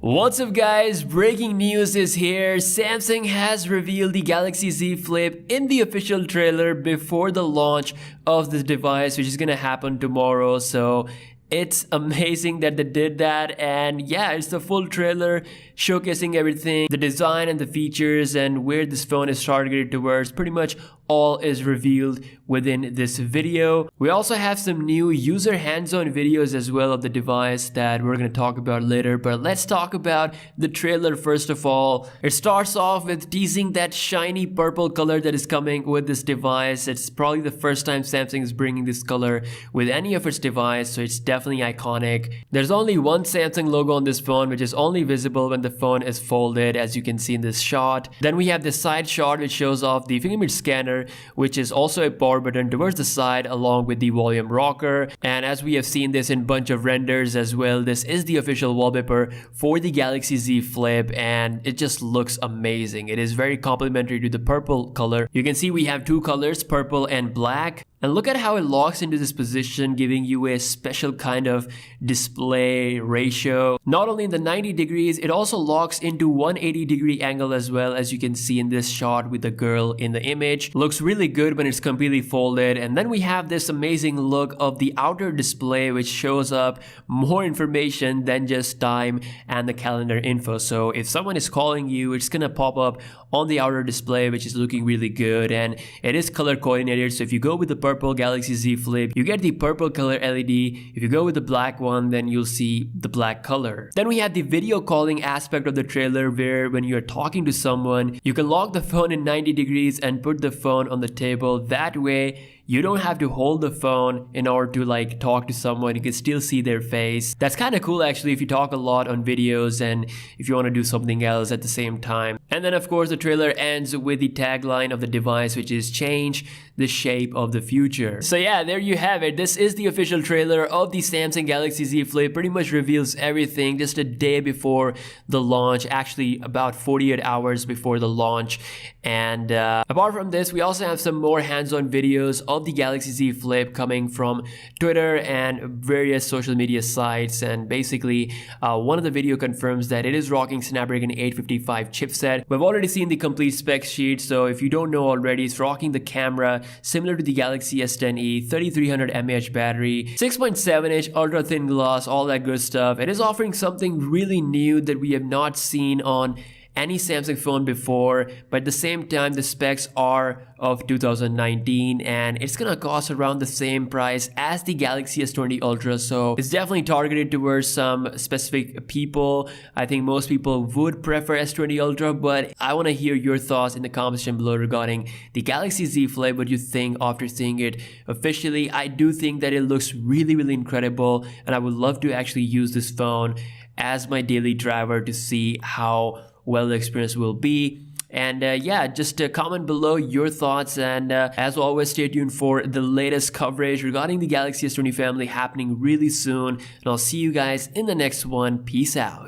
What's up guys, breaking news is here. Samsung has revealed the Galaxy Z Flip in the official trailer before the launch of this device, which is gonna happen tomorrow. So it's amazing that they did that, and yeah, it's the full trailer showcasing everything, the design and the features and where this phone is targeted towards. Pretty much all is revealed within this video. We also have some new user hands-on videos as well of the device that we're going to talk about later, but let's talk about the trailer first of all. It starts off with teasing that shiny purple color that is coming with this device. It's probably the first time Samsung is bringing this color with any of its device, so it's definitely iconic. There's only one Samsung logo on this phone, which is only visible when the phone is folded, as you can see in this shot. Then we have the side shot, which shows off the fingerprint scanner, which is also a power button towards the side along with the volume rocker. And as we have seen this in bunch of renders as well, this is the official wallpaper for the Galaxy Z Flip, and it just looks amazing. It is very complementary to the purple color. You can see we have two colors, purple and black. And look at how it locks into this position, giving you a special kind of display ratio. Not only in the 90 degrees, it also locks into 180-degree angle as well, as you can see in this shot with the girl in the image. Looks really good when it's completely folded. And then we have this amazing look of the outer display, which shows up more information than just time and the calendar info. So if someone is calling you, it's gonna pop up on the outer display, which is looking really good, and it is color coordinated. So if you go with the purple Galaxy Z Flip, you get the purple color LED. If you go with the black one, then you'll see the black color. Then we have the video calling aspect of the trailer, where when you're talking to someone, you can lock the phone in 90 degrees and put the phone on the table. That way you don't have to hold the phone in order to talk to someone. You can still see their face. That's kind of cool actually if you talk a lot on videos and if you want to do something else at the same time. And then of course the trailer ends with the tagline of the device, which is change the shape of the future. So yeah, there you have it. This is the official trailer of the Samsung Galaxy Z Flip. Pretty much reveals everything just a day before the launch, actually about 48 hours before the launch. And apart from this, we also have some more hands-on videos of the Galaxy Z Flip coming from Twitter and various social media sites. And basically one of the video confirms that it is rocking Snapdragon 855 chipset. We've already seen the complete spec sheet, so if you don't know already, it's rocking the camera similar to the Galaxy S10e, 3300 mAh battery, 6.7-inch ultra thin glass, all that good stuff. It is offering something really new that we have not seen on any Samsung phone before, but at the same time the specs are of 2019 and it's gonna cost around the same price as the Galaxy S20 Ultra, so it's definitely targeted towards some specific people. I think most people would prefer S20 Ultra, but I want to hear your thoughts in the comment section below regarding the Galaxy Z Flip. What you think after seeing it officially? I do think that it looks really incredible, and I would love to actually use this phone as my daily driver to see how well the experience will be. And yeah, just comment below your thoughts, and as always, stay tuned for the latest coverage regarding the Galaxy S20 family happening really soon, and I'll see you guys in the next one. Peace out.